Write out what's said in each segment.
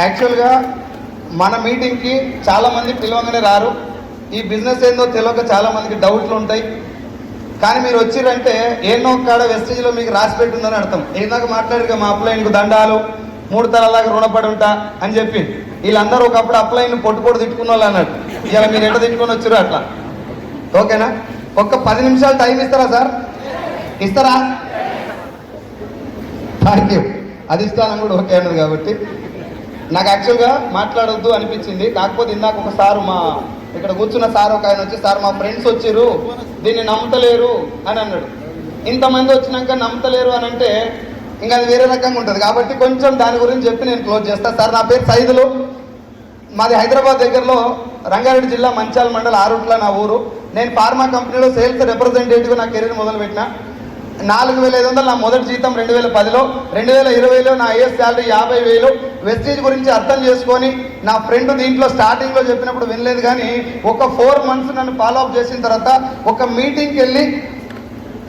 యాక్చువల్గా మన మీటింగ్కి చాలామంది పిలవగానే రారు. ఈ బిజినెస్ ఏందో తెలియక చాలామందికి డౌట్లు ఉంటాయి. కానీ మీరు వచ్చిరంటే ఎన్నో కాడ వెస్టేజ్లో మీకు రాసి పెట్టిందని అర్థం. ఇందాక మాట్లాడిగా మా అప్లైన్కు దండాలు 3 తరాలాగా రుణపడి ఉంటా అని చెప్పి వీళ్ళందరూ ఒకప్పుడు అప్లైన్ పొట్టు తిట్టుకున్న వాళ్ళు అన్నాడు. ఇలా మీరు ఎట్లా తిట్టుకొని వచ్చారు అట్లా. ఓకేనా? ఒక్క 10 నిమిషాలు టైం ఇస్తారా సార్? ఇస్తారా? Thank you. అది ఇస్తానని కూడా ఓకే అన్నది. కాబట్టి నాకు యాక్చువల్గా మాట్లాడొద్దు అనిపించింది. కాకపోతే ఇందాక ఒక సారు మా ఇక్కడ కూర్చున్న సార్ ఒక ఆయన వచ్చి, సార్ మా ఫ్రెండ్స్ వచ్చారు దీన్ని నమ్ముతలేరు అని అన్నాడు. ఇంతమంది వచ్చినాక నమ్ముతలేరు అని అంటే ఇంకా అది వేరే రకంగా ఉంటుంది. కాబట్టి కొంచెం దాని గురించి చెప్పి నేను క్లోజ్ చేస్తాను. సార్ నా పేరు సైదులు, మాది హైదరాబాద్ దగ్గరలో రంగారెడ్డి జిల్లా మంచాల మండలం ఆరుట్ల నా ఊరు. నేను ఫార్మా కంపెనీలో సేల్స్ రిప్రజెంటేటివ్ నా కెరీర్ మొదలుపెట్టిన. 4,500 నా మొదటి జీతం 2010లో. 2020లో నా ఐఎస్ శాలరీ 50,000. వెస్టేజ్ గురించి అర్థం చేసుకొని నా ఫ్రెండ్ దీంట్లో స్టార్టింగ్లో చెప్పినప్పుడు వినలేదు, కానీ ఒక 4 months నన్ను ఫాలో అప్ చేసిన తర్వాత ఒక మీటింగ్కి వెళ్ళి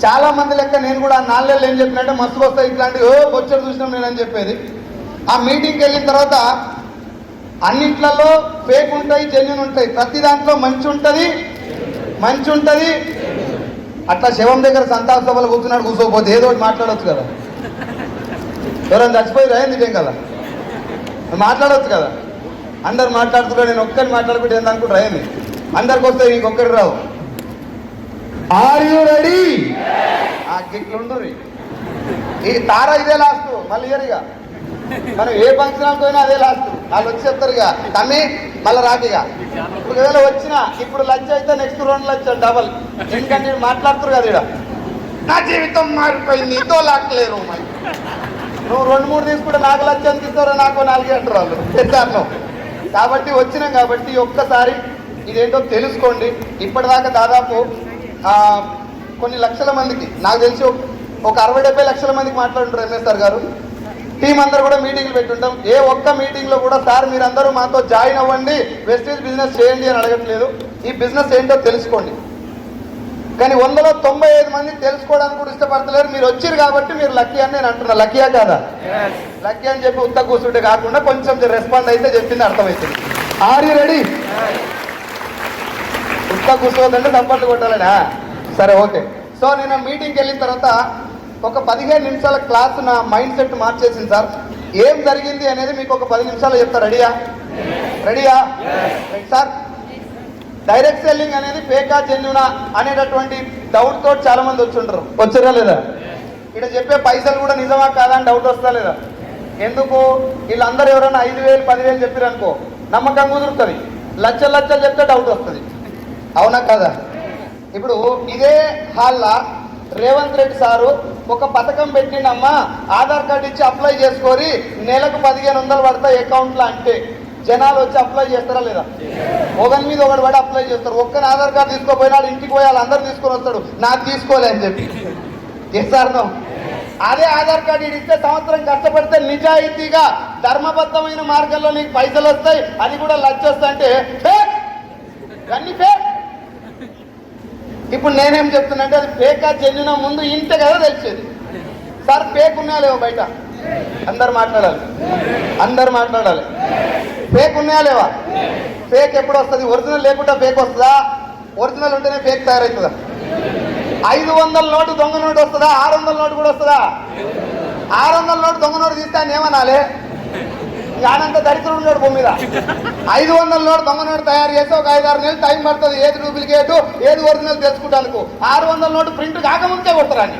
చాలా మంది లెక్క నేను కూడా 4 నెలలు ఏం చెప్పినట్టే మస్తు వస్తాయి ఇట్లాంటివి బొచ్చరు చూసినాం నేను అని చెప్పేది. ఆ మీటింగ్కి వెళ్ళిన తర్వాత అన్నింట్లలో ఫేక్ ఉంటాయి, జెన్యూన్ ఉంటాయి. ప్రతి దాంట్లో మంచి ఉంటుంది. అట్లా శవం దగ్గర సంతాప సభలు కూర్చున్నాడు, కూర్చోకపోతే ఏదో ఒకటి మాట్లాడవచ్చు కదా. ఎవరైనా చచ్చిపోయి రాయింది ఏం కదా, మాట్లాడవచ్చు కదా. అందరు మాట్లాడుతున్నారు, నేను ఒక్కరిని మాట్లాడుకుంటే ఏందనుకుంటే రాయింది. అందరికి వస్తే ఇంకొక్కరు రావు. Are you ready? ఇట్లుండ్రు. ఈ తార ఇదే లాస్ట్, మళ్ళీ ఇయర్గా మనం ఏ ఫంక్షన్కి పోయినా అదే లాస్ట్. వాళ్ళు వచ్చి చెప్తారు ఇక తమ్మి మళ్ళీ రాకిగా. ఇప్పుడు ఒకవేళ వచ్చినా ఇప్పుడు లంచ్ అయితే నెక్స్ట్ 2 లక్ష డబల్. ఎందుకంటే మాట్లాడుతారు కదా ఇక్కడ, నా జీవితం మారిపోయింది ఇదో లాక్కలేరు. నువ్వు 2-3 తీసుకుంటే నాకు లక్ష ఎంత ఇస్తారో, నాకు 4 అంటారు వాళ్ళు పెద్దాను. కాబట్టి వచ్చినాం కాబట్టి ఒక్కసారి ఇదేంటో తెలుసుకోండి. ఇప్పటిదాకా దాదాపు కొన్ని లక్షల మందికి, నాకు తెలిసి ఒక 60-70 లక్షల మందికి మాట్లాడుంటారు ఎంఎస్ఆర్ గారు. టీం అందరూ కూడా మీటింగ్లు పెట్టుంటాం. ఏ ఒక్క మీటింగ్లో కూడా సార్ మీరందరూ మాతో జాయిన్ అవ్వండి, వెస్టేజ్ బిజినెస్ చేయండి అని అడగట్లేదు. ఈ బిజినెస్ ఏంటో తెలుసుకోండి. కానీ 100లో 95 మంది తెలుసుకోవడానికి కూడా ఇష్టపడతలేరు. మీరు వచ్చారు కాబట్టి మీరు లక్కీ అని నేను అంటున్నా. లక్కీయా కాదా? లక్కీ అని చెప్పి ఉత్త కూర్చుంటే కాకుండా కొంచెం రెస్పాండ్ అయితే చెప్పింది అర్థమవుతుంది. Are you ready? ఉత్త కూర్చోవద్దంటే దంపట్లు కొట్టాలనా? సరే ఓకే. సో నేను మీటింగ్కి వెళ్ళిన తర్వాత ఒక 15 నిమిషాల క్లాస్ నా మైండ్ సెట్ మార్చేసింది సార్. ఏం జరిగింది అనేది మీకు ఒక 10 నిమిషాలు చెప్తా. రెడీయా సార్? డైరెక్ట్ సెల్లింగ్ అనేది ఫేకా జెన్యూనా అనేటటువంటి డౌట్ తోటి చాలా మంది వచ్చారా లేదా? ఇక్కడ చెప్పే పైసలు కూడా నిజమా కాదా అని డౌట్ వస్తా లేదా? ఎందుకు? వీళ్ళందరూ ఎవరైనా 5,000 10,000 చెప్పారు అనుకో నమ్మకం కుదురుతుంది. లక్షలు చెప్తే డౌట్ వస్తుంది. అవునా కదా? ఇప్పుడు ఇదే హాల్లా రేవంత్ రెడ్డి సారు ఒక పథకం పెట్టిండమ్మా, ఆధార్ కార్డు ఇచ్చి అప్లై చేసుకోరి, నెలకు 1,500 పడతాయి అకౌంట్లో అంటే జనాలు వచ్చి అప్లై చేస్తారా లేదా? ఒకరి మీద ఒకటి పడి అప్లై చేస్తారు. ఒక్కని ఆధార్ కార్డు తీసుకోపోయినాడు, ఇంటికి పోయి వాళ్ళందరూ తీసుకొని వస్తాడు, నాకు తీసుకోలే అని చెప్పి. చేస్తారో? అదే ఆధార్ కార్డు ఇస్తే సంవత్సరం కష్టపడితే నిజాయితీగా ధర్మబద్ధమైన మార్గంలో నీకు పైసలు వస్తాయి, అది కూడా లక్ష వస్తాయి అంటే ఫేక్. అన్ని ఫేక్. ఇప్పుడు నేనేం చెప్తున్నా అది ఫేకా జెన్యూనా ముందు ఇంతే కదా తెలిసేది. సార్ ఫేక్ ఉన్నాయా లేవా బయట? అందరు మాట్లాడాలి. ఫేక్ ఉన్నాయా లేవా? ఫేక్ ఎప్పుడు వస్తుంది? ఒరిజినల్ లేకుండా ఫేక్ వస్తుందా? ఒరిజినల్ ఉంటేనే ఫేక్ తయారవుతుందా? 500 నోటు దొంగ నోటు వస్తుందా? 600 నోటు కూడా వస్తుందా? 600 నోటు దొంగ నోటు తీస్తే అని ఏమనాలి? యానంత దరిద్రుడు ఉన్నాడు భూమి మీద. 500 నోటు దొంగ నోటు తయారు చేస్తే ఒక 5-6 నెలలు టైం పడుతుంది. ఏది డూప్లికేటు ఏది ఒరిజినల్ తెలుసుకుంటాను. 600 నోటు ప్రింట్ కాకముందే కొడతారని.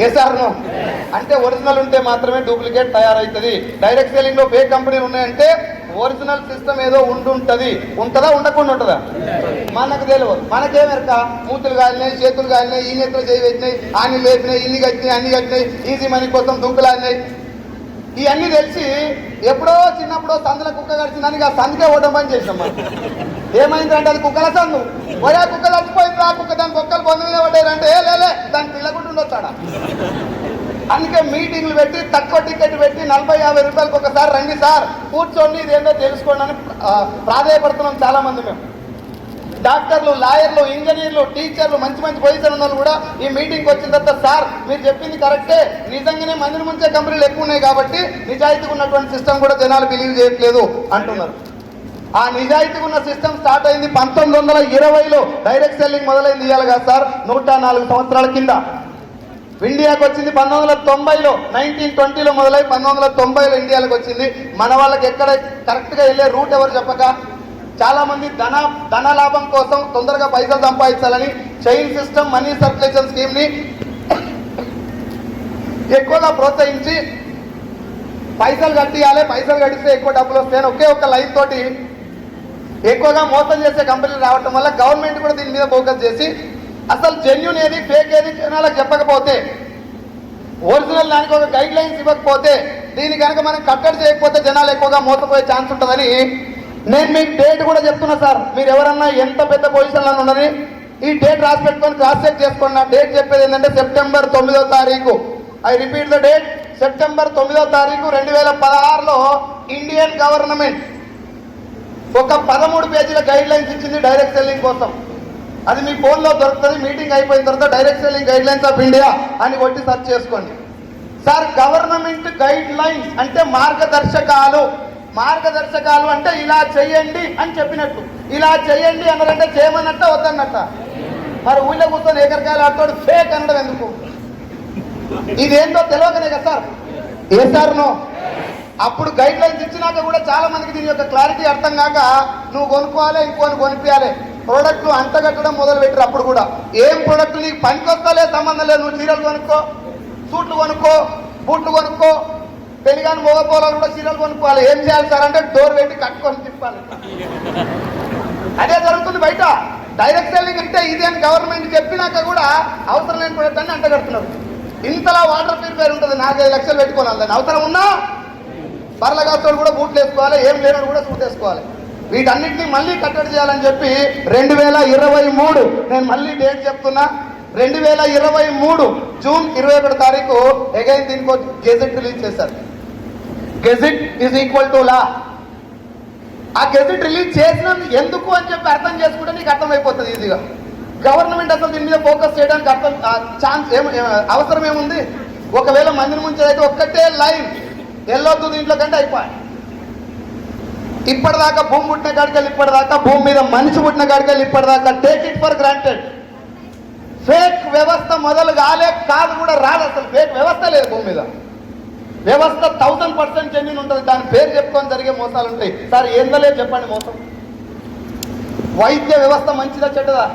ఏసారు అంటే ఒరిజినల్ ఉంటే మాత్రమే డూప్లికేట్ తయారవుతుంది. డైరెక్ట్ సెల్లింగ్ లో ఫేక్ కంపెనీలు ఉన్నాయంటే ఒరిజినల్ సిస్టమ్ ఏదో ఉంటుందా ఉండకుండా ఉంటుందా? మనకు తెలియదు. మనకేమెరక మూతులు కాలినాయి, చేతులు కాలినాయి, ఈ నేతలు చేయి పెట్టినాయి, ఆని లేపినాయి, ఇన్ని కట్టినాయి, అన్ని కట్టినాయి, ఈజీ మనీ కోసం దుంకులాడినాయి. ఇవన్నీ తెలిసి ఎప్పుడో చిన్నప్పుడో సందుల కుక్క గడిచిందని ఆ సందుకే ఓటం పని చేసినాం మనం. ఏమైందంటే అది కుక్కల సందు. ఒరే కుక్క చచ్చిపోయింది, ఆ కుక్క దాని కుక్కలు పొంది మీద పడ్డారంటే లేలే దాని పిల్లకుండా ఉండొచ్చాడా. అందుకే మీటింగ్లు పెట్టి తక్కువ టికెట్ పెట్టి 40-50 రూపాయలకు ఒకసారి రండి సార్, కూర్చోండి, ఇదేంటో తెలుసుకోండి అని ప్రాధాయపడుతున్నాం చాలా మంది మేము. డాక్టర్లు, లాయర్లు, ఇంజనీర్లు, టీచర్లు, మంచి మంచి పొజిషన్ ఉన్న వాళ్ళు కూడా ఈ మీటింగ్కి వచ్చిన తర్వాత సార్ మీరు చెప్పింది కరెక్టే, నిజంగానే మందిని ముంచే కంపెనీలు ఎక్కువ ఉన్నాయి కాబట్టి నిజాయితీగా ఉన్నటువంటి సిస్టమ్ కూడా జనాలు బిలీవ్ చేయట్లేదు అంటున్నారు. ఆ నిజాయితీగా ఉన్న సిస్టమ్ స్టార్ట్ అయింది 1920లో. డైరెక్ట్ సెల్లింగ్ మొదలైంది ఇవ్వాలి కదా సార్ 104 సంవత్సరాల కింద. ఇండియాకి వచ్చింది 1990లో, 1920లో మొదలై 1990లో ఇండియాలోకి వచ్చింది. మన వాళ్ళకి ఎక్కడ కరెక్ట్గా వెళ్ళే రూట్ ఎవరు చెప్పక చాలా మంది ధన లాభం కోసం తొందరగా పైసలు సంపాదించాలని chain system, money circulation scheme ని ఎక్కువగా ప్రోత్సహించి పైసలు కట్టియాలి, పైసలు కట్టిస్తే ఎక్కువ డబ్బులు వస్తాయని ఒకే ఒక లైన్ తోటి ఎక్కువగా మోసం చేసే కంపెనీలు రావటం వల్ల గవర్నమెంట్ కూడా దీని మీద ఫోకస్ చేసి అసలు జెన్యూన్ ఏది ఫేక్ ఏది జనాలకు చెప్పకపోతే, ఒరిజినల్ దానికి ఒక గైడ్ లైన్స్ ఇవ్వకపోతే, దీన్ని కనుక మనం కట్టడి చేయకపోతే జనాలు ఎక్కువగా మోసపోయే ఛాన్స్ ఉంటుందని నేను మీకు డేట్ కూడా చెప్తున్నా సార్. మీరు ఎవరన్నా ఎంత పెద్ద పొజిషన్లో ఉండని ఈ డేట్ రాసి పెట్టుకొని క్రాస్ చెక్ చేసుకోండి. నా డేట్ చెప్పేది ఏంటంటే సెప్టెంబర్ 9వ తారీఖు. I repeat the date, September 9వ తారీఖు 2016లో ఇండియన్ గవర్నమెంట్ ఒక 13 పేజీల గైడ్ లైన్స్ ఇచ్చింది డైరెక్ట్ సెల్లింగ్ కోసం. అది మీ ఫోన్లో దొరుకుతుంది. మీటింగ్ అయిపోయిన తర్వాత direct selling guidelines of India అని కొట్టి సెర్చ్ చేసుకోండి. సార్ గవర్నమెంట్ గైడ్ లైన్స్ అంటే మార్గదర్శకాలు. మార్గదర్శకాలు అంటే ఇలా చెయ్యండి అని చెప్పినట్టు. ఇలా చెయ్యండి అన్నారంటే చేయమన్నట్ట వద్దన్నట్ట. మరి ఊళ్ళో కూర్చొని ఏకరకాయలు ఆడుతాడు ఫేక్ అనడం ఎందుకు? ఇదేంటో తెలియకనే కదా సార్. ఏ సార్ నో అప్పుడు గైడ్ లైన్స్ ఇచ్చినాక కూడా చాలా మందికి దీని యొక్క క్లారిటీ అర్థం కాక నువ్వు కొనుక్కోవాలి, ఇంకోని కొనిపించాలి, ప్రోడక్ట్లు అంటగట్టడం మొదలు పెట్టారు. అప్పుడు కూడా ఏం ప్రోడక్ట్ నీకు పనికొస్తాలే సంబంధం లేదు, నువ్వు చీరలు కొనుక్కో, సూట్లు కొనుక్కో, బూట్లు కొనుక్కో, పెళ్లిగాని మోగపోలాలు కూడా చీరలు కొనుక్కోవాలి. ఏం చేయాలి సార్ అంటే డోర్ పెట్టి కట్టుకొని తిప్పాలి. అదే జరుగుతుంది బయట. డైరెక్ట్ సెల్లింగ్ అంటే ఇది అని గవర్నమెంట్ చెప్పినాక కూడా అవసరం లేని ప్రోడక్ట్ అని అంటగడుతున్నారు. ఇంతలా వాటర్ ప్యూరిఫైర్ ఉంటుంది, 4-5 లక్షలు పెట్టుకోవాలి. దాన్ని అవసరం ఉన్నా బర్లగాస్తోడు కూడా బూట్లు వేసుకోవాలి, ఏం లేనోడు కూడా సూట్ వేసుకోవాలి. వీటన్నిటిని మళ్ళీ కట్టడి చేయాలని చెప్పి 2023 నేను మళ్ళీ డేట్ చెప్తున్నా, 2023 జూన్ 21 తారీఖు అగైన్ దీనికి గెజెట్ రిలీజ్ చేశారు. గెజెట్ ఈజ్ ఈక్వల్ టు లా. ఆ గెజెట్ రిలీజ్ చేసినందుకు ఎందుకు అని చెప్పి అర్థం చేసుకుంటే నీకు అర్థమైపోతుంది ఈజీగా. గవర్నమెంట్ అసలు దీని మీద ఫోకస్ చేయడానికి అవసరం ఏముంది? ఒకవేళ మందిని ముంచేదైతే ఒక్కటే లైన్ వెళ్ళొద్దు దీంట్లో కంటే అయిపోయి. ఇప్పటిదాకా భూమి పుట్టిన కాడికెళ్ళి ఇప్పటిదాకా, భూమి మీద మనిషి పుట్టిన కాడికెళ్ళి ఇప్పటిదాకా take it for granted. Fake వ్యవస్థ మొదలు కాదు కూడా రాదు. అసలు ఫేక్ వ్యవస్థ లేదు భూమి మీద. వ్యవస్థ 1000% జెన్యూన్ ఉంటుంది. దాని పేరు చెప్పుకొని జరిగే మోసాలు ఉంటాయి. సార్ ఏందలే చెప్పండి మోసం. వైద్య వ్యవస్థ మంచిదా చెడ్డదా?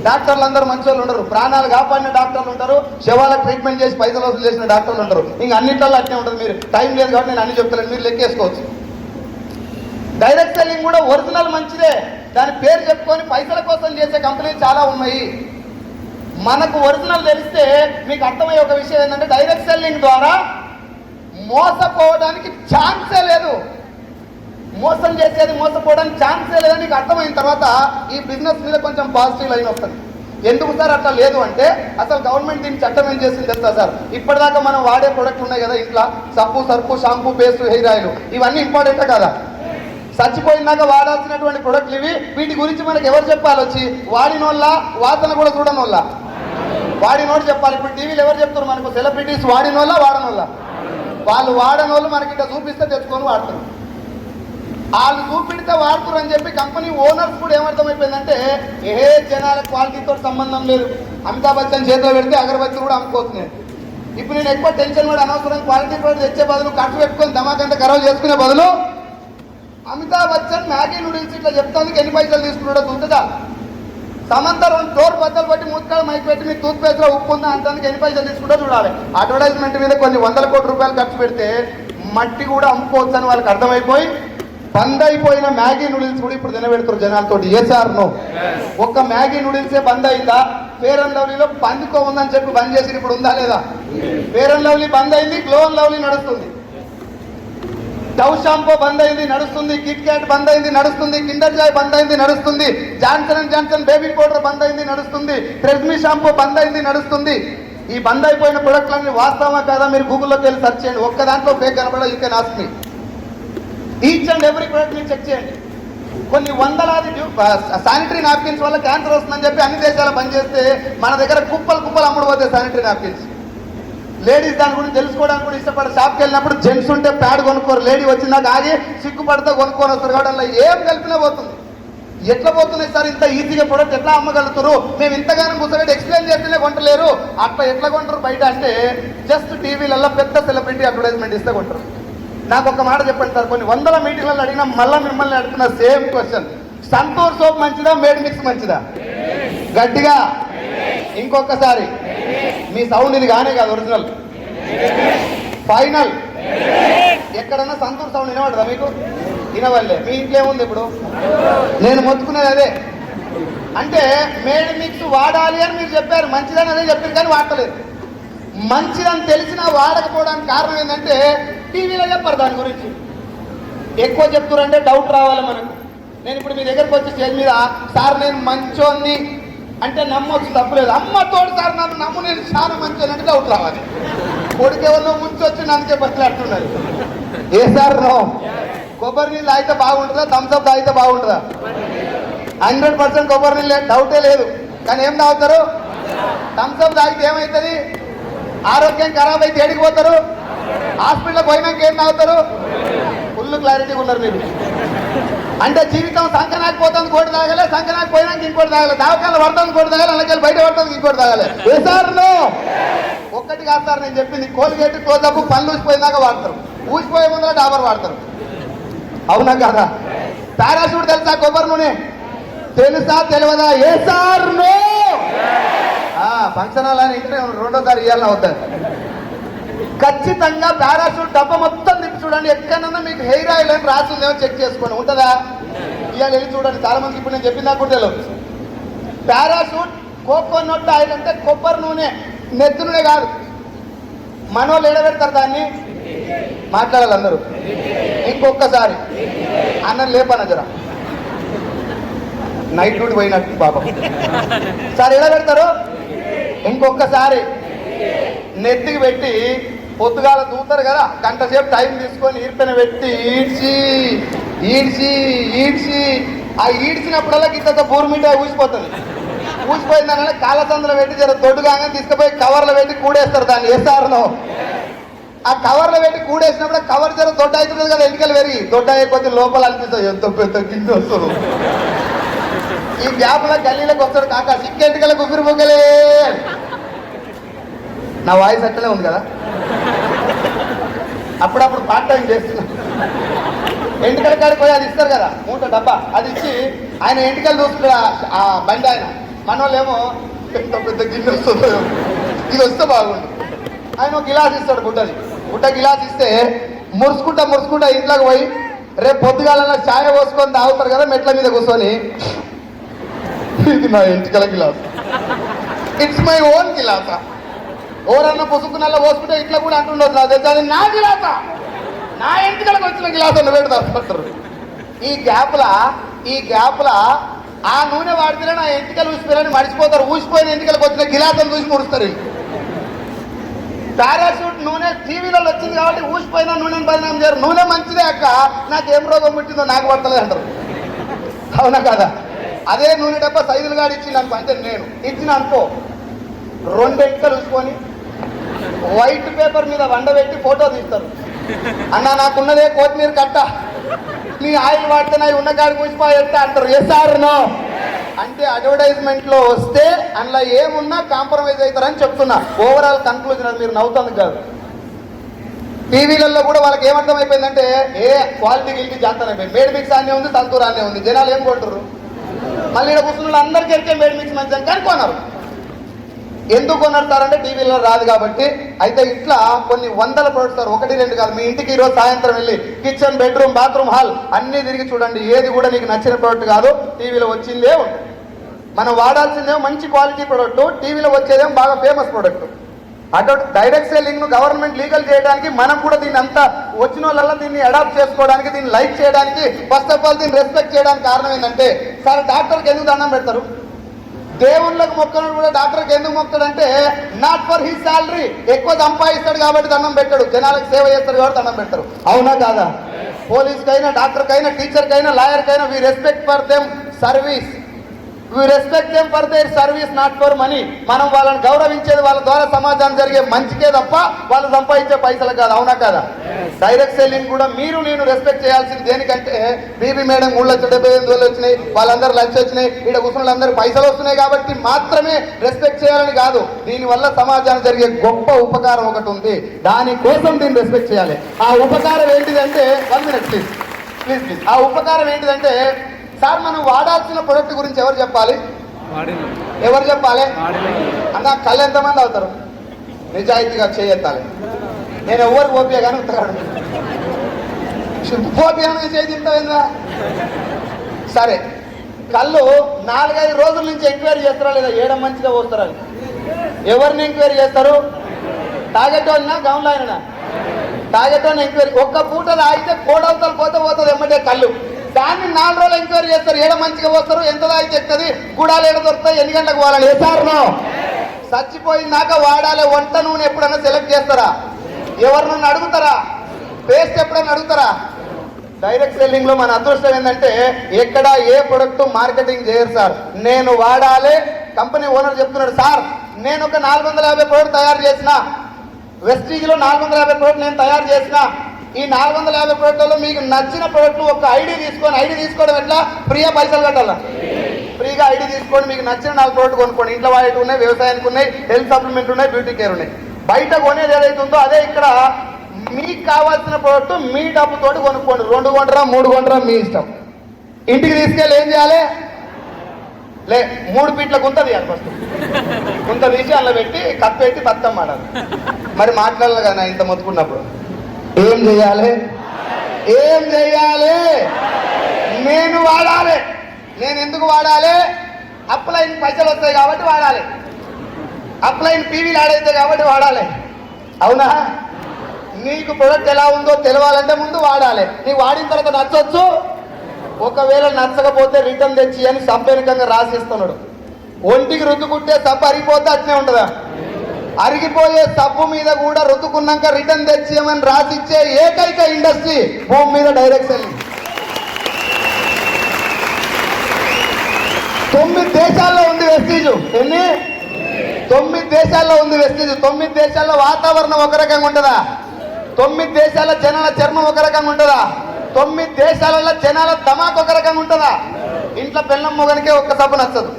డాక్టర్లు అందరూ మంచి వాళ్ళు ఉండరు. ప్రాణాలు కాపాడిన డాక్టర్లు ఉంటారు, శవాలకు ట్రీట్మెంట్ చేసి పైసలు వసూలు చేసిన డాక్టర్లు ఉంటారు. ఇంకా అన్నింటిలో అట్నే ఉంటుంది. మీరు టైం లేదు కాబట్టి నేను అన్ని చెప్తాను, మీరు లెక్కేసుకోవచ్చు. డైరెక్ట్ సెల్లింగ్ కూడా ఒరిజినల్ మంచిదే. దాని పేరు చెప్పుకొని పైసల కోసం చేసే కంపెనీలు చాలా ఉన్నాయి. మనకు ఒరిజినల్ తెలిస్తే మీకు అర్థమయ్యే ఒక విషయం ఏంటంటే డైరెక్ట్ సెల్లింగ్ ద్వారా మోసపోవడానికి ఛాన్సే లేదు. మోసం చేసేది మోసపోవడానికి ఛాన్సే లేదని నీకు అర్థమైన తర్వాత ఈ బిజినెస్ మీద కొంచెం పాజిటివ్ లైన్ వస్తుంది. ఎందుకు సార్ అట్లా లేదు అంటే అసలు గవర్నమెంట్ దీన్ని చట్టం ఏం చేసింది తెలుసా సార్? ఇప్పటిదాకా మనం వాడే ప్రొడక్ట్ ఉన్నాయి కదా ఇంట్లో, సబ్బు, సర్పు, షాంపూ, పేస్ట్, హెయిర్ ఆయిల్, ఇవన్నీ ఇంపార్టెంటే కదా. చచ్చిపోయినాక వాడాల్సినటువంటి ప్రొడక్ట్లు ఇవి. వీటి గురించి మనకు ఎవరు చెప్పాలి? వచ్చి వాడినోళ్ళ, వాసన కూడా చూడనోళ్ళ, వాడినోడు చెప్పాలి. ఇప్పుడు టీవీలు ఎవరు చెప్తారు మనకు? సెలబ్రిటీస్ వాడినోళ్ళ, వాడనోళ్ళ. వాళ్ళు వాడనోళ్ళు మనకి ఇట్లా చూపిస్తే తెచ్చుకొని వాడతారు. వాళ్ళు చూపిడితే వాడుతురు అని చెప్పి కంపెనీ ఓనర్స్ కూడా ఏమర్థమైపోయిందంటే ఏ జనాల క్వాలిటీతో సంబంధం లేదు. అమితాబ్ బచ్చన్ చేతిలో పెడితే అగరబత్తి కూడా అమ్ముకోవచ్చు. ఇప్పుడు నేను ఎక్కువ టెన్షన్ పడి అనవసరం క్వాలిటీ ప్రోడక్ట్ తెచ్చే బదులు ఖర్చు పెట్టుకొని ధమాకంతా ఖరాబ్ చేసుకునే బదులు అమితాబ్ బచ్చన్ మ్యాగీ నూడిల్స్ ఇట్లా చెప్తానికి ఎన్ని పైసలు తీసుకున్నాడో చూస్తుందా? సమంత 2 డోర్ బద్దలు పట్టి మూతకాడ మైక్ పెట్టి మీ టూత్ పేస్ట్ లో ఉప్పు ఉందా అంటానికి ఎన్ని పైసలు తీసుకుంటో చూడాలి. అడ్వర్టైజ్మెంట్ మీద కొన్ని 100 కోట్ల రూపాయలు ఖర్చు పెడితే మట్టి కూడా అమ్ముకోవచ్చు అని వాళ్ళకి అర్థమైపోయి బంద్ అయిపోయిన మ్యాగీ నూడిల్స్ కూడా ఇప్పుడు తినబెడుతారు జనాలతో. ఏసార్ నో ఒక్క మ్యాగీ నూడిల్సే బంద్ అయిందా? ఫేర్ అండ్ లవ్లీలో పందికో ఉందని చెప్పి బంద్ చేసి ఇప్పుడు ఉందా లేదా? ఫేర్ అండ్ లవ్లీ బంద్ అయింది, గ్లో అండ్ లవ్లీ నడుస్తుంది. డవ్ షాంపూ బంద్ అయింది, నడుస్తుంది. కిట్ క్యాట్ బంద్ అయింది, నడుస్తుంది. కిండర్ జాయ్ బంద్ అయింది, నడుస్తుంది. Johnson and Johnson baby powder బంద్ అయింది, నడుస్తుంది. ట్రెస్మీ షాంపూ బంద్ అయింది, నడుస్తుంది. ఈ బంద్ అయిపోయిన ప్రొడక్ట్లన్నీ వాస్తవమా కాదా మీరు గూగుల్లోకి వెళ్ళి సెర్చ్ చేయండి. ఒక్క దాంట్లో ఫేక్ కనపడ you can ask me. Each and every product మీరు చెక్ చేయండి. కొన్ని వందలాది శానిటరీ నాప్కిన్స్ వల్ల క్యాన్సర్ వస్తుందని చెప్పి అన్ని దేశాలు బంద్ చేస్తే మన దగ్గర కుప్పలు అమ్ముడు పోతాయి శానిటరీ నాప్కిన్స్. లేడీస్ దాని గురించి తెలుసుకోవడానికి కూడా ఇష్టపడే షాప్కి వెళ్ళినప్పుడు జెంట్స్ ఉంటే ప్యాడ్ కొనుక్కోరు, లేడీ వచ్చిందాక ఆగి సిగ్గుపడితే కొనుక్కొని వస్తారు. కాబట్టి అలా ఏం కలిపినా పోతుంది. ఎట్లా పోతున్నాయి సార్ ఇంత ఈజీగా ప్రొడక్ట్ ఎట్లా అమ్మగలుగుతారు, మేము ఇంతగానో కూర్చోబెట్టి ఎక్స్ప్లెయిన్ చేస్తేనే కొంటలేరు, అట్లా ఎట్లా కొంటారు బయట అంటే జస్ట్ టీవీలలో పెద్ద సెలబ్రిటీ అడ్వర్టైజ్మెంట్ ఇస్తే కొంటారు. నాకు ఒక మాట చెప్పండి సార్, కొన్ని వందల మీటింగ్లలో అడిగినా మళ్ళీ మిమ్మల్ని అడుగుతున్న సేమ్ క్వశ్చన్, సంతూర్ సోప్ మంచిదా మేడ్ మిక్స్ మంచిదా? గట్టిగా ఇంకొకసారి మీ సౌండ్ ఇది కానే కాదు, ఒరిజినల్ ఫైనల్. ఎక్కడన్నా సంతూర్ సౌండ్ వినబడదా మీకు? వినవల్లే. మీ ఇంట్లో ఏముంది ఇప్పుడు? నేను మొత్తుకునేది అదే. అంటే మేడ్ మిక్స్ వాడాలి అని మీరు చెప్పారు, మంచిదని అదే చెప్పారు కానీ వాడలేదు. మంచిదని తెలిసినా వాడకపోవడానికి కారణం ఏంటంటే టీవీలో చెప్పారు దాని గురించి. ఎక్కువ చెప్తారంటే డౌట్ రావాలి మనకు. నేను ఇప్పుడు మీ దగ్గరకు వచ్చి స్టేజ్ మీద సార్ నేను మంచోన్ని అంటే నమ్మొచ్చు, తప్పులేదు. అమ్మ తోడు సార్ నన్ను నమ్ము నేను చాలా మంచోని అంటే డౌట్ రావాలి. కొడుకెవరిలో ముంచి వచ్చి అందుకే బట్లాడుతున్నారు. ఏ సార్ నో? కొబ్బరి నీళ్ళు తాగితే బాగుంటుందా, థమ్స్అప్ తాగితే బాగుంటుందా? 100% కొబ్బరి నీళ్ళు డౌటే లేదు. కానీ ఏం తాగుతారు? థమ్స్అప్ తాగితే ఏమవుతుంది? ఆరోగ్యం ఖరాబ్ అయితే ఏడికిపోతారు? హాస్పిటల్కి పోయినాక ఏం తాగుతారు? ఫుల్ క్లారిటీగా ఉన్నారు మీరు. అంటే జీవితం సంకనాకపోతుంది కోటి తాగలే, సంకనాకపోయినాక ఇంకోటి తాగలే, దావకాలు పడుతుంది కోటి తాగాలి, అలాగే బయట పడుతుంది ఇంకోటి తాగాలి. ఏ సార్ నో? ఒక్కటి కాదు సార్ నేను చెప్పింది. కోల్గేట్ క్లోజప్ పళ్ళు ఊసిపోయిందాక వాడతారు, ఊసిపోయే ముందర డాబర్ వాడతారు. అవునా కదా? పారాషూట్ తెలుసా? కొబ్బరి నూనె తెలుసా తెలియదా? ఏ సార్ నో? ఫంక్షన్ హాల్ అని ఇంటే రెండోసారి ఇవ్వాలని అవుతారు. ఖచ్చితంగా పారాషూట్ డబ్బా మొత్తం తిప్పి చూడండి, ఎక్కడన్నా మీకు హెయిర్ ఆయిల్ అని రాసిందేమో చెక్ చేసుకోండి, ఉంటుందా? ఇవాళ వెళ్ళి చూడండి. చాలా మందికి ఇప్పుడు నేను చెప్పినా కూడా తెలియదు. పారాషూట్ కోకోనట్ ఆయిల్ అంటే కొబ్బరి నూనె, నెత్తి నూనె కాదు. మనోళ్ళు ఎడబెడతారు దాన్ని, మాట్లాడాలి అందరూ. ఇంకొకసారి అన్నం లేపన జర నైట్ డ్యూటీ పోయినట్టు పాపం. సార్ ఎలా పెడతారు? ఇంకొకసారి నెత్తికి పెట్టి పొద్దుగాల దూతారు కదా, గంట సేపు టైం తీసుకొని ఈర్పెన పెట్టి ఈడ్చి ఆ ఈడ్చినప్పుడల్లా ఇంత బూరుమిఠాయి ఊసిపోతుంది. ఊసిపోయిందన కాలసందులో పెట్టి జర దొడ్డుగా తీసుకుపోయి కవర్లో పెట్టి కూడేస్తారు దాన్ని. వేస్తారులో ఆ కవర్లో పెట్టి కూడేసినప్పుడు కవర్ జర దొడ్డ అవుతుంది కదా, ఎంటికలు పెరిగి దొడ్డ అయిపోతే లోపల అనిపిస్తుంది ఎంత పెద్ద కింద వస్తుంది. ఈ గ్యాప్లో గల్లీలోకి వస్తాడు కాక సిక్కెంటికలకు ఉపిరి పొగలే. నా వాయిస్ అట్లనే ఉంది కదా? అప్పుడప్పుడు పార్ట్ టైం చేస్తున్నా. ఎంటికల కాడికి పోయి అది ఇస్తారు కదా మూట డబ్బా, అది ఇచ్చి ఆయన ఎంటికలు చూస్తున్నాడు ఆ బండి ఆయన. మనోళ్ళేమో ఎంత పెద్ద గిన్నె వస్తుందో, ఇది వస్తే బాగుండు. ఆయన ఒక గిలాస్ ఇస్తాడు, గుడ్డ గిలాస్ ఇస్తే మురుసుకుంటా ఇంట్లోకి పోయి రేపు పొద్దుగాల ఛాయ పోసుకొని తాగుతారు కదా మెట్ల మీద కూర్చొని, ఇది నా ఎంటికల గిలాస్, ఇట్స్ మై ఓన్ గిలాస. ఎవరన్నా పుసుకున్నల్లా పోసుకుంటే ఇట్లా కూడా అంటుండదు, నా దగ్గర అది నా గిలాస, నా ఎంటికలకు వచ్చిన గిలాస్ అన్న వేడు తప్పుతారు. ఈ గ్యాప్లా ఆ నూనె వాడితే నా ఎంటికలు ఊసిపోయారని మర్చిపోతారు. ఊసిపోయిన ఎంటికలకు వచ్చిన గిలాసులు చూసి ముడుస్తారు. పారాషూట్ నూనె టీవీలలో వచ్చింది కాబట్టి ఊసిపోయిన నూనెని పరిణామం చేయరు. నూనె మంచిదే అక్క, నాకు ఏం రోగం పుట్టిందో నాకు పడతలేదు అంటారు. అవునా కదా? అదే నూనె డబ్బా సైజులు గాడి ఇచ్చింది అనుకో, అంటే నేను ఇచ్చిన అనుకో, 2 ఎంటికలు ఊసుకొని వైట్ పేపర్ మీద వండబెట్టి ఫోటో తీస్తారు. అన్న నాకున్నదే కొత్తిమీర కట్ట, నీ ఆయిల్ వాడితే నా ఉన్న కాడి కూసిపోయేస్తే అంటారు. Yes or no? అంటే అడ్వర్టైజ్మెంట్లో వస్తే అందులో ఏమున్నా కాంప్రమైజ్ అవుతారని చెప్తున్నా. ఓవరాల్ కన్క్లూజన్ అది, మీరు నవ్వుతుంది కాదు. టీవీలలో కూడా వాళ్ళకి ఏమర్థం అయిపోయిందంటే ఏ క్వాలిటీ గిల్కి జాతర అయిపోయింది. మేడ్ మిక్స్ అనే ఉంది, సంతూర్ అనే ఉంది. జనాలు ఏం కొంటారు? మళ్ళీ ఇక్కడ కూర్చున్న అందరికీ ఎరికే మేడ్ మిక్స్ మంచి అని కొన్నారు. ఎందుకు కొనడతారంటే టీవీలో రాదు కాబట్టి. అయితే ఇట్లా కొన్ని వందల ప్రొడక్ట్స్, 1, 2 కాదు. మీ ఇంటికి ఈరోజు సాయంత్రం వెళ్ళి కిచెన్, బెడ్రూమ్, బాత్రూమ్, హాల్ అన్నీ తిరిగి చూడండి, ఏది కూడా నీకు నచ్చిన ప్రోడక్ట్ కాదు, టీవీలో వచ్చిందే ఉంటుంది. మనం వాడాల్సిందేమో మంచి క్వాలిటీ ప్రోడక్ట్, టీవీలో వచ్చేదేమో బాగా ఫేమస్ ప్రోడక్ట్. అటు డైరెక్ట్ సెల్లింగ్ గవర్నమెంట్ లీగల్ చేయడానికి, మనం కూడా దీన్ని అంతా వచ్చిన వాళ్ళ దీన్ని అడాప్ట్ చేసుకోవడానికి, దీన్ని లైక్ చేయడానికి, ఫస్ట్ ఆఫ్ ఆల్ దీన్ని రెస్పెక్ట్ చేయడానికి కారణం ఏంటంటే, సార్ డాక్టర్కి ఎందుకు దండం పెడతారు? దేవుళ్ళకు మొక్కను కూడా డాక్టర్కి ఎందుకు మొక్కడంటే నాట్ ఫర్ హిస్ శాలరీ, ఎక్కువ సంపాదిస్తాడు కాబట్టి దండం పెట్టాడు, జనాలకు సేవ చేస్తాడు కాబట్టి దండం పెడతారు. అవునా కాదా? పోలీస్కైనా, డాక్టర్కైనా, టీచర్కైనా, లాయర్కైనా we respect for them service, we respect them for their service, not for money. మనం వాళ్ళని గౌరవించేది వాళ్ళ ద్వారా సమాజానికి జరిగే మంచికే తప్ప వాళ్ళు సంపాదించే పైసలు కాదు. అవునా కదా? డైరెక్ట్ సెల్లింగ్ కూడా మీరు నేను రెస్పెక్ట్ చేయాల్సింది దేనికంటే, బీబీ మేడం 3,78,000 వచ్చినాయి, వాళ్ళందరూ లక్ష వచ్చినాయి, ఇక్కడ కూర్చున్న అందరూ పైసలు వస్తున్నాయి కాబట్టి మాత్రమే రెస్పెక్ట్ చేయాలని కాదు. దీనివల్ల సమాజానికి జరిగే గొప్ప ఉపకారం ఒకటి ఉంది, దానికోసం దీన్ని రెస్పెక్ట్ చేయాలి. ఆ ఉపకారం ఏంటిదంటే, 1 minute ప్లీజ్ ప్లీజ్ ప్లీజ్. ఆ ఉపకారం ఏంటిదంటే, సార్ మనం వాడాల్సిన ప్రొడక్ట్ గురించి ఎవరు చెప్పాలి? ఎవరు చెప్పాలి అన్న? కళ్ళు ఎంతమంది అవుతారు? నిజాయితీగా చేయెత్తాలి. నేను ఎవరికి ఓపియా కానీ ఉత్తగాడు ఓపియా చేయిందా? సరే, కళ్ళు 4-5 రోజుల నుంచి ఎంక్వైరీ చేస్తారా లేదా ఏడం మంచిగా పోస్తారని? ఎవరిని ఎంక్వైరీ చేస్తారు? తాగేటోళ్ళనా గౌన్లో అయినా? తాగేటోని ఎంక్వైరీ. ఒక్క పూట తాగితే కోడవతలు పోతుంది ఎమ్మటే కళ్ళు. దాన్ని 4 రోజులు ఎంక్వైరీ చేస్తారు, ఏడ మంచిగా పోస్తారు, ఎంత దాగి చెప్తుంది, గుడాలు ఏడ దొరుకుతాయి, ఎన్ని గంటలకు పోవాలి. వేసారునో చచ్చిపోయినాక వాడాలి. వంట నూనె ఎప్పుడన్నా సెలెక్ట్ చేస్తారా? ఎవరినన్నా అడుగుతారా? పేస్ట్ ఎప్పుడన్నా అడుగుతారా? డైరెక్ట్ సెల్లింగ్ లో మన అదృష్టం ఏంటంటే, ఎక్కడ ఏ ప్రొడక్ట్ మార్కెటింగ్ చేయరు సార్. నేను వాడాలి. కంపెనీ ఓనర్ చెప్తున్నాడు, సార్ నేను ఒక 450 ప్రోడక్ట్ తయారు చేసిన, వెస్టీజ్ లో 450 ప్రోడక్ట్ నేను తయారు చేసిన. ఈ 450 ప్రోడక్ట్లో మీకు నచ్చిన ప్రోడక్ట్ ఒక ఐడి తీసుకోవడం ఎట్లా? ఫ్రీగా పైసలు కట్టాలా? ఫ్రీగా ఐడి తీసుకోండి, మీకు నచ్చిన 4 ప్రోడక్ట్ కొనుక్కోండి. ఇంట్లో వాడేటి ఉన్నాయి, వ్యవసాయానికి ఉన్నాయి, హెల్త్ సప్లిమెంట్ ఉన్నాయి, బ్యూటీ కేర్ ఉన్నాయి. బయట కొనేది ఏదైతే ఉందో అదే ఇక్కడ మీకు కావాల్సిన ప్రోడక్ట్ మీ డబ్బుతోటి కొనుక్కోండి. 2 కొంటరా 3 కొంటరా మీ ఇష్టం. ఇంటికి తీసుకెళ్ళి ఏం చేయాలి? 3 ఫీట్ల గుంత తీయాలి. ఫస్ట్ గుంత తీసి అందులో పెట్టి కప్పెట్టి బతుకమ్మ మాడాలి. మరి మాట్లాడాలి కదా ఇంత మొత్తుకున్నప్పుడు. ఏం చెయ్యాలి? నేను వాడాలి. నేను ఎందుకు వాడాలి? అప్లైన్ పైసలు వస్తాయి కాబట్టి వాడాలి. అప్లైన్ పీవీలు ఆడైతే కాబట్టి వాడాలి. అవునా? నీకు ప్రొడక్ట్ ఎలా ఉందో తెలవాలంటే ముందు వాడాలి. నీకు వాడిన తర్వాత నచ్చొచ్చు, ఒకవేళ నచ్చకపోతే రిటర్న్ తెచ్చి అని సంపేనికంగా రాసిస్తున్నాడు. ఒంటికి రుద్దుకుంటే సబ్బు అరిగిపోతే అట్నే ఉంటుందా? అరిగిపోయే సబ్బు మీద కూడా రుద్దుకున్నాక రిటర్న్ తెచ్చేయమని రాసిచ్చే ఏకైక ఇండస్ట్రీ భూమి మీద డైరెక్ట్ సెల్లింగ్. 9 దేశాల్లో ఉంది వెస్టీజ్. ఎన్ని? 9 దేశాల్లో ఉంది వెస్టీజ్. 9 దేశాల్లో వాతావరణం ఒక రకంగా ఉంటుందా? 9 దేశాల జనాల చర్మం ఒక రకంగా ఉంటుందా? 9 దేశాలలో జనాల ధమాక్ ఒక రకంగా ఉంటుందా? ఇంట్లో పెళ్ళం మొగనికే ఒక్క సబ్బు నచ్చదు.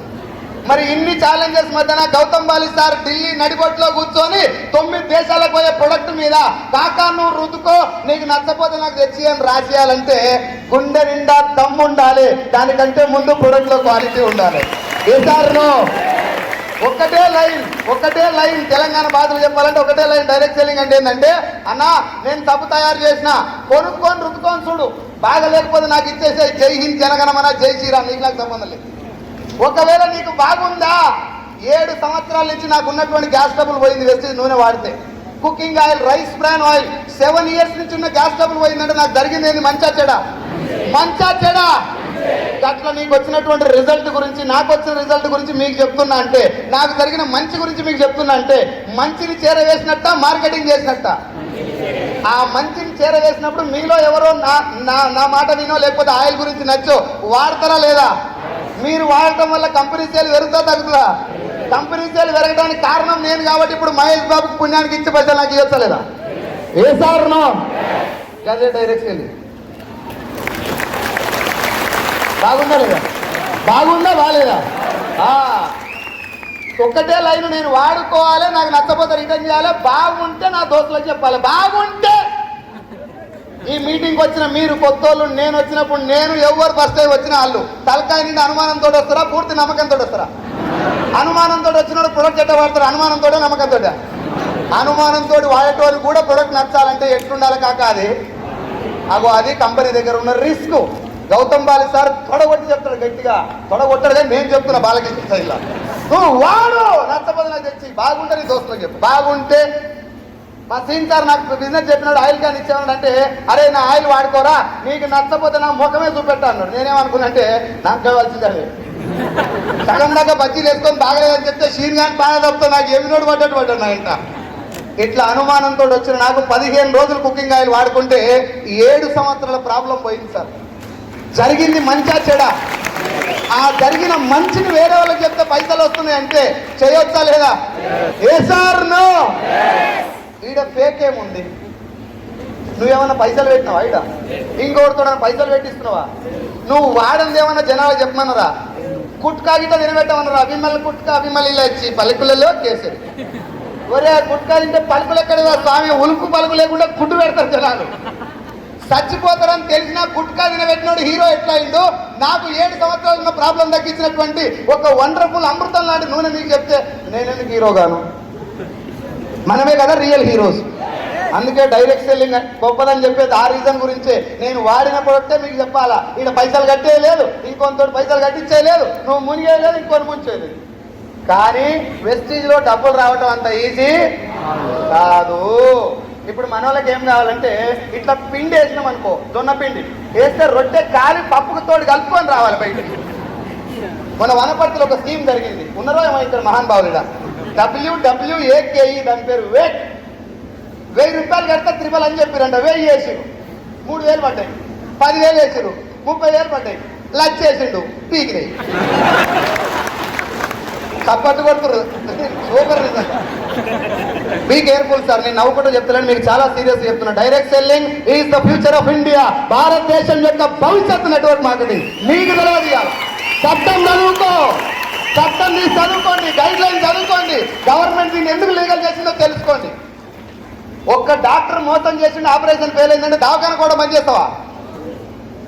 మరి ఇన్ని ఛాలెంజెస్ మధ్యన గౌతమ్ బాలి సార్ ఢిల్లీ నడిబొట్టులో కూర్చొని 9 దేశాలకు పోయే ప్రొడక్ట్ మీద కాకా నువ్వు రుద్దుకో, నీకు నచ్చపోతే నాకు తెచ్చి అని రాసేయాలంటే గుండె నిండా దమ్ము ఉండాలి. దానికంటే ముందు ప్రొడక్ట్ లో క్వాలిటీ ఉండాలి. ఏసారును ఒకటే లైన్ తెలంగాణ భాషలో చెప్పాలంటే ఒకటే లైన్. డైరెక్ట్ సెల్లింగ్ అంటే ఏంటంటే, అన్నా నేను సబ్బు తయారు చేసిన, కొనుక్కొని రుద్దుకొని చూడు, బాగా లేకపోతే నాకు ఇచ్చేసే, జై హింద్ జనగణమన జై శ్రీరామ్, నీకు నాకు సంబంధం లేదు. ఒకవేళ నీకు బాగుందా, 7 సంవత్సరాల నుంచి నాకు ఉన్నటువంటి గ్యాస్ ట్రబుల్ పోయింది వెస్టీజ్ నూనె వాడితే. Cooking oil, rice bran oil 7 years నుంచి ఉన్న గ్యాస్ ట్రబుల్ పోయిందంటే నాకు జరిగింది ఏంది? మంచా చెడా? అట్లా నీకు వచ్చినటువంటి రిజల్ట్ గురించి, నాకు వచ్చిన రిజల్ట్ గురించి మీకు చెప్తున్నా అంటే, నాకు జరిగిన మంచి గురించి మీకు చెప్తున్నా అంటే, మంచిని చేరవేసినట్ట, మార్కెటింగ్ చేసినట్ట. ఆ మంచిని చేరవేసినప్పుడు మీలో ఎవరో నా మాట వినో, లేకపోతే ఆయిల్ గురించి నచ్చో వాడతారా లేదా? మీరు వాడటం వల్ల కంపెనీ సేల్ పెరుగుతా తగ్గుతుందా? కంపెనీ సేల్ పెరగడానికి కారణం నేను కాబట్టి ఇప్పుడు మహేష్ బాబుకి పుణ్యానికి ఇచ్చే పైసలు నాకు ఇవ్వచ్చా లేదా? ఏ సార్ నో అదే డైరెక్ట్ సేల్. బాగుందా లేదా? బాగాలేదా? ఒక్కటే లైన్, నేను వాడుకోవాలి, నాకు నచ్చపోతే రిటర్న్ చేయాలి, బాగుంటే నా దోస్తులకు చెప్పాలి. బాగుంటే ఈ మీటింగ్ వచ్చిన మీరు కొత్తోళ్ళు, నేను వచ్చినప్పుడు నేను ఎవరు ఫస్ట్ టైం వచ్చిన వాళ్ళు తలకాయ నుండి అనుమానంతో వస్తారా, పూర్తి నమ్మకంతో వస్తారా? అనుమానంతో వచ్చినప్పుడు ప్రొడక్ట్ ఎట్లా వాడతారు? అనుమానంతో నమ్మకంతో. అనుమానంతో వాడేటోళ్ళు కూడా ప్రొడక్ట్ నచ్చాలంటే ఎట్లుండాలి కాక? అది కంపెనీ దగ్గర ఉన్న రిస్క్. గౌతమ్ బాలి సార్ తొడగొట్టి చెప్తాడు, గట్టిగా తొడగొట్టాడు, కానీ నేను చెప్తున్నా బాలకృష్ణ స్టైల్లో, నువ్వు వాడు, నచ్చపోతే నాకు తెచ్చి, బాగుంటే నీ దోస్తులకు చెప్పు. బాగుంటే మా సీన్ సార్ నాకు బిజినెస్ చెప్పినాడు, ఆయిల్ క్యాన్ ఇచ్చేవాడు అంటే, అరే నా ఆయిల్ వాడుకోరా, నీకు నచ్చపోతే నా ముఖమే చూపెట్టా అన్నాడు. నేనేమనుకున్నా అంటే, నాకు కావాల్సిందే సగం దాకా బజ్జీలు వేసుకొని బాగలేదని చెప్తే షీన్ కానీ బాగా తప్పుతా, నాకు ఏమి నోడు పడ్డాడు నా ఇంట. ఇట్లా అనుమానంతో వచ్చిన నాకు 15 రోజులు కుకింగ్ ఆయిల్ వాడుకుంటే 7 సంవత్సరాల ప్రాబ్లం పోయింది సార్. జరిగింది మంచా చెడా? ఆ జరిగిన మంచిని వేరే వాళ్ళకి చెప్తే పైసలు వస్తున్నాయి అంటే చేయొచ్చా లేదా? ఏ సార్ నో? ఈడ ఫేక్ ఏముంది? నువ్వేమన్నా పైసలు పెట్టినావా? ఈడ ఇంకోటితో పైసలు పెట్టిస్తున్నావా? నువ్వు వాడంది ఏమన్నా జనాలు చెప్పమన్నారా? గుట్కా గిట్ట తినబెట్టమన్నారా? అభిమల్ గుట్కా అభిమల్ ఇలా ఇచ్చి పలుకులలో కేసరి. ఒరే గుట్కా తింటే పలుకులు ఎక్కడదా స్వామి? ఉలుకు పలుకు లేకుండా గుడ్డు పెడతారు జనాలు. చచ్చిపోతారని తెలిసినా గుట్కా తినబెట్టినోడు హీరో ఎట్లా అయిందో, నాకు 7 సంవత్సరాలు ఉన్న ప్రాబ్లం తగ్గించినటువంటి ఒక వండర్ఫుల్ అమృతం లాంటి నూనె మీకు చెప్తే నేనెందుకు హీరో గాను? మనమే కదా రియల్ హీరోస్. అందుకే డైరెక్ట్ సెల్లింగ్ గొప్పదని చెప్పేది ఆ రీజన్ గురించే. నేను వాడిన ప్రొడక్టే మీకు చెప్పాలా. ఇక్కడ పైసలు కట్టేయలేదు, ఇంకొంత పైసలు కట్టించేయలేదు, నువ్వు మునిగేయలేదు, ఇంకొని ముంచేయలేదు. కానీ వెస్టీజ్లో డబ్బులు రావటం అంత ఈజీ కాదు. ఇప్పుడు మన వాళ్ళకి ఏం కావాలంటే ఇట్లా పిండి వేసినాం అనుకో, జొన్న పిండి వేస్తే రొట్టె కాలి పప్పుకు తోడు కలుపుకొని రావాలి బయటికి. మన వనపర్తిలో ఒక స్కీమ్ జరిగింది, ఉన్నారో ఏమో ఇక్కడ మహానుభావులుగా, WWAKE, దాని పేరు వేట్. 1000 రూపాయలు కడితే త్రిబల్ అని చెప్పారంట. 1000 వేసిరు, 3000 పడ్డాయి. 10,000 వేసిరు, 30,000 పడ్డాయి. లచ్ చేసిండు, పీకినాయి. చప్పట్లు కొడుతురు. సూపర్. Be careful sir. నేను నవ్వుకుంటూ చెప్తున్నాను, మీకు చాలా సీరియస్ చెప్తున్నా. Direct selling is the future of India. భారతదేశం యొక్క భవిష్యత్తు నెట్వర్క్ మార్కెటింగ్. మీకు తెలియదు. చట్టం చదువుకో, చట్టం తీసి చదువుకోండి, గైడ్ లైన్ చదువుకోండి, గవర్నమెంట్ దీన్ని ఎందుకు లీగల్ చేసిందో తెలుసుకోండి. ఒక్క డాక్టర్ మోసం చేసిండు, ఆపరేషన్ ఫెయిల్ అయిందంటే దవాఖాన కూడా బంద్ చేస్తావా?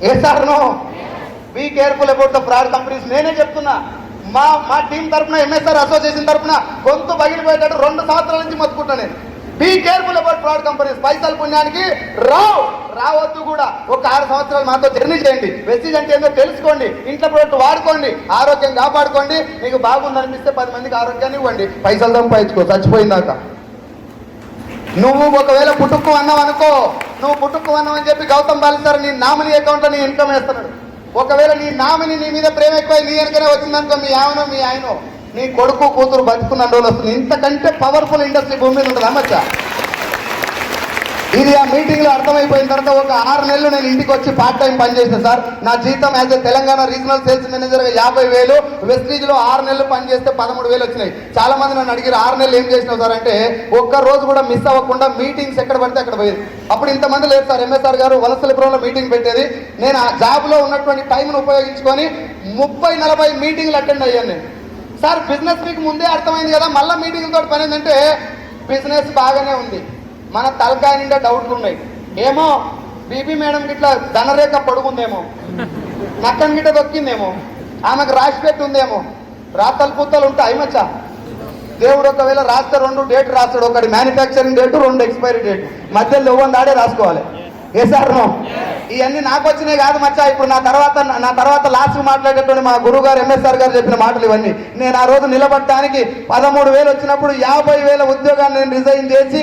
ఏ sir no? Be careful about the fraud companies. నేనే చెప్తున్నా, మా టీం తరఫున, ఎంఎస్ఆర్ అసోసియేషన్ తరఫున గొంతు పగిలిపోయేటట్టు 2 సంవత్సరాల నుంచి మొత్తుకుంటా నేను. Be careful about fraud companies. పైసలు పుణ్యానికి రావద్దు కూడా. ఒక 6 సంవత్సరాలు మాతో జర్నీ చేయండి. వెస్టీజ్ అంటే ఏందో తెలుసుకోండి, ఇంట్లో ప్రోడక్ట్ వాడుకోండి, ఆరోగ్యం కాపాడుకోండి. మీకు బాగుందనిపిస్తే 10 మందికి ఆరోగ్యాన్ని ఇవ్వండి, పైసలు సంపాదించుకో చచ్చిపోయిందాక. నువ్వు ఒకవేళ పుట్టుక్కు అన్నావు అనుకో, నువ్వు పుట్టుక్కు అన్నావు అని చెప్పి గౌతమ్ బాలిసార్ నీ నామినీ అకౌంట్లో నీ ఇన్కమ్ వేస్తున్నాడు. ఒకవేళ నీ నామిని నీ మీద ప్రేమ ఎక్కువ నీ వెనకనే వచ్చిందనుకో, మీ ఆమెనో మీ ఆయనో నీ కొడుకు కూతురు బతుకున్న రోజులు వస్తుంది. ఇంతకంటే పవర్ఫుల్ ఇండస్ట్రీ భూమి మీద ఉంటుంది అమ్మచ్చా. ఇది ఆ మీటింగ్లో అర్థమైపోయిన తర్వాత ఒక 6 నెలలు నేను ఇంటికి వచ్చి పార్ట్ టైం పనిచేసిన సార్. నా జీతం as a Telangana regional sales మేనేజర్గా 50,000, వెస్టీజ్లో 6 నెలలు పనిచేస్తే 13,000 వచ్చినాయి. చాలా మంది నన్ను అడిగారు 6 నెలలు ఏం చేసినావు సార్ అంటే, ఒక్క రోజు కూడా మిస్ అవ్వకుండా మీటింగ్స్ ఎక్కడ పడితే అక్కడ పోయేది. అప్పుడు ఇంతమంది లేదు సార్. ఎంఎస్ఆర్ గారు వలసలిపురంలో మీటింగ్ పెట్టేది. నేను ఆ జాబ్లో ఉన్నటువంటి టైంను ఉపయోగించుకొని 30-40 మీటింగ్లు అటెండ్ అయ్యాను నేను. సార్ బిజినెస్ మీకు ముందే అర్థమైంది కదా, మళ్ళీ మీటింగ్తో పని ఏంటంటే బిజినెస్ బాగానే ఉంది, మన తలకాయ నిండా డౌట్లు ఉన్నాయి. ఏమో బీబీ మేడం గిట్లా ధనరేఖ పొడుగుందేమో, నక్కన్ గిట్ట దొక్కిందేమో, ఆమెకు రాసి పెట్టి ఉందేమో. రాతలు పూతలు ఉంటాయి మచ్చా. దేవుడు ఒకవేళ రాస్తే 2 డేట్ రాస్తాడు, ఒకటి మ్యానుఫ్యాక్చరింగ్ డేటు, 2 ఎక్స్పైరీ డేట్, మధ్యలో ఇవ్వని దాడే రాసుకోవాలి. ఏ సార్ నో? ఇవన్నీ నాకు వచ్చినాయి కాదు మచ్చా. ఇప్పుడు నా తర్వాత లాస్ట్ మాట్లాడేటువంటి మా గురువు గారు ఎంఎస్ఆర్ గారు చెప్పిన మాటలు ఇవన్నీ. నేను ఆ రోజు నిలబడటానికి 13,000 వచ్చినప్పుడు 50,000 ఉద్యోగాన్ని నేను రిజైన్ చేసి,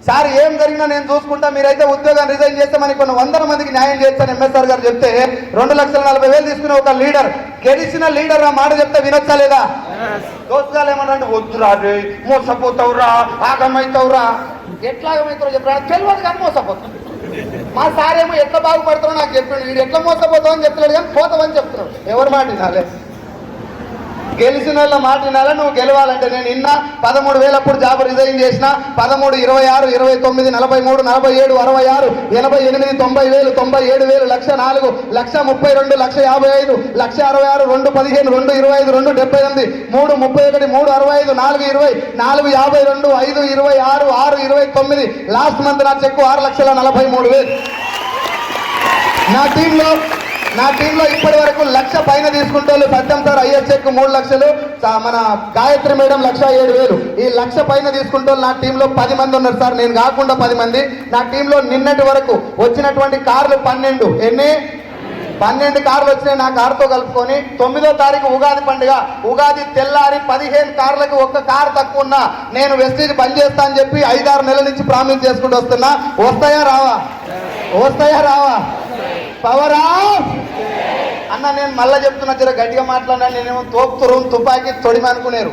సార్ ఏం జరిగినా నేను చూసుకుంటా, మీరైతే ఉద్యోగాన్ని రిజైన్ చేస్తే మనకి కొన్ని 100 మందికి న్యాయం చేస్తాను ఎంఎస్ఆర్ గారు చెప్తే, 2,40,000 తీసుకునే ఒక లీడర్, గెలిచిన లీడర్ ఆ మాట చెప్తే వినొచ్చా లేదా? దోస్తుగాలు ఏమన్నా వద్దురా రే, మోసపోతావురా, ఆగమవుతావురా. ఎట్లా ఆగమవుతారో చెప్పరా తెలియదు కానీ మోసపోతావు. మా సార్ ఏమో ఎట్లా బాగుపడతారో నాకు చెప్పాడు, వీడు ఎట్లా మోసపోతావు అని చెప్తున్నాడు కానీ పోతావని చెప్తున్నాడు. ఎవరు మాట వినాలి? గెలిచిన వాళ్ళ మాట వినాలా? నువ్వు గెలవాలంటే నేను నిన్న 13,000 అప్పుడు జాబ్ రిజైన్ చేసిన. 13, 26, 29, 43, 47, 66, 88, 90,000, 97,000, 1,04,000, 1,32, 1,55, 1,66, 2, 15, 2, 25, 2, 78, 3, 31, 3, 65, 4, 20, 4, 52, 5, 26, 6, 29. లాస్ట్ మంత్ నా చెక్కు 6,43,000. నా టీంలో ఇప్పటి వరకు 1,00,000 పైన తీసుకుంటే సత్యం సార్ ఐఎస్ చెక్ 3 లక్షలు, మన గాయత్రి మేడం 1,07,000. ఈ 1,00,000 పైన తీసుకుంటే నా టీంలో 10 మంది ఉన్నారు సార్, నేను కాకుండా 10 మంది. నా టీంలో నిన్నటి వరకు వచ్చినటువంటి కార్లు 12. ఎన్ని? 12 కార్లు వచ్చినాయి. నా కారుతో కలుపుకొని 9వ తారీఖు ఉగాది పండుగ, ఉగాది తెల్లారి 15 కార్లకు ఒక్క కారు తక్కువ ఉన్నా నేను వెస్టీజ్ బంద్ చేస్తా అని చెప్పి 5-6 నెలల నుంచి ప్రామిస్ చేసుకుంటూ వస్తున్నా. వస్తాయా రావా? వస్తాయా రావా? పవరా అన్న. నేను మళ్ళీ చెప్తున్నా, జర గట్టిగా మాట్లాడినా. నేనేమో తోపుతురు తుపాకి తొడిమి అనుకునేరు.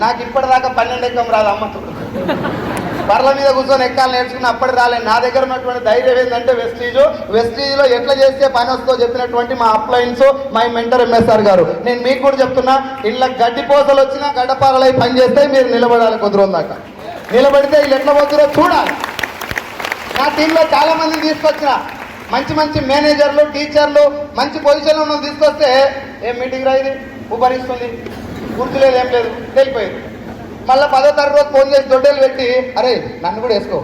నాకు ఇప్పటిదాకా 12 ఎక్కం రాదు అమ్మతో. బర్ల మీద కూర్చొని ఎక్కాలి నేర్చుకుని అప్పటి రాలేదు. నా దగ్గర ఉన్నటువంటి ధైర్యం ఏంటంటే వెస్టీజ్లో ఎట్లా చేస్తే పని వస్తుందో చెప్పినటువంటి మా అప్లయన్స్ మై మెంటర్ ఎంఎస్ఆర్ గారు. నేను మీకు కూడా చెప్తున్నా, ఇళ్ళ గడ్డి పోసలు వచ్చినా గడ్డపారలై పని చేస్తే మీరు నిలబడాలి. కుదురుందాక నిలబడితే వీళ్ళు ఎట్లా పోతురో చూడాలి. నా టీంలో చాలా మందిని తీసుకొచ్చిన, మంచి మంచి మేనేజర్లు, టీచర్లు, మంచి పొజిషన్లో నువ్వు తీసుకొస్తే ఏం మీటింగ్ రా ఇది ఉపరిస్తుంది, గుర్తులేదు, ఏం లేదు, వెళ్ళిపోయింది. మళ్ళీ 10వ తరగతి రోజు ఫోన్ చేసి దొడ్డేలు పెట్టి, అరే నన్ను కూడా వేసుకో,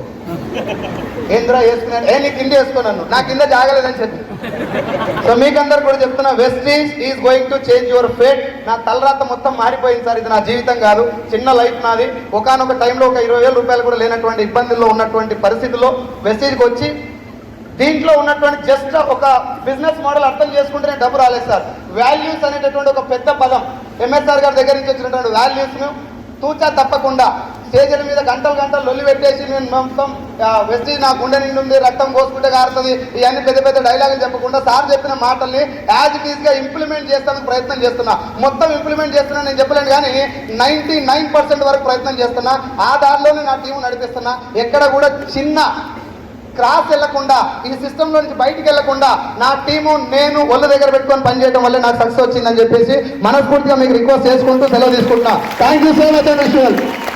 ఏంద్రా వేసుకున్నాను, నీ కింద వేసుకో, నన్ను నా కింద జాగలేదని చెప్పి. సో మీకందరు కూడా చెప్తున్నా, Vestige is going to change your fate. నా తలరాత మొత్తం మారిపోయింది సార్. ఇది నా జీవితం కాదు, చిన్న లైఫ్ నాది. ఒకానొక టైంలో ఒక 20,000 రూపాయలు కూడా లేనటువంటి ఇబ్బందుల్లో ఉన్నటువంటి పరిస్థితుల్లో వెస్టీజ్కి వచ్చి దీంట్లో ఉన్నటువంటి జస్ట్ ఒక బిజినెస్ మోడల్ అర్థం చేసుకుంటేనే డబ్బు రాలేదు సార్. వాల్యూస్ అనేటటువంటి ఒక పెద్ద పదం ఎంఎస్ఆర్ గారి దగ్గర నుంచి వచ్చినటువంటి వాల్యూస్ను తూచా తప్పకుండా స్టేజ్ల మీద గంటలు లొల్లి పెట్టేసి నేను మొత్తం వెస్టీజ్ నా గుండె నిండి ఉంది, రక్తం కోసుకుంటే కారుతుంది, ఇవన్నీ పెద్ద పెద్ద డైలాగులు చెప్పకుండా సార్ చెప్పిన మాటల్ని యాజ్ ఇట్ ఈస్గా ఇంప్లిమెంట్ చేస్తానికి ప్రయత్నం చేస్తున్నా. మొత్తం ఇంప్లిమెంట్ చేస్తున్నా నేను చెప్పలేను, కానీ 99% వరకు ప్రయత్నం చేస్తున్నా. ఆ దారిలోనే నా టీం నడిపిస్తున్నా. ఎక్కడ కూడా చిన్న క్రాస్ వెళ్లకుండా, ఈ సిస్టంలో నుంచి బయటికి వెళ్లకుండా నా టీము నేను ఒళ్ళ దగ్గర పెట్టుకొని పనిచేయడం వల్ల నాకు సక్సెస్ వచ్చిందని చెప్పేసి మనస్ఫూర్తిగా మీకు రిక్వెస్ట్ చేసుకుంటూ సెలవు తీసుకుంటున్నా. Thank you so much.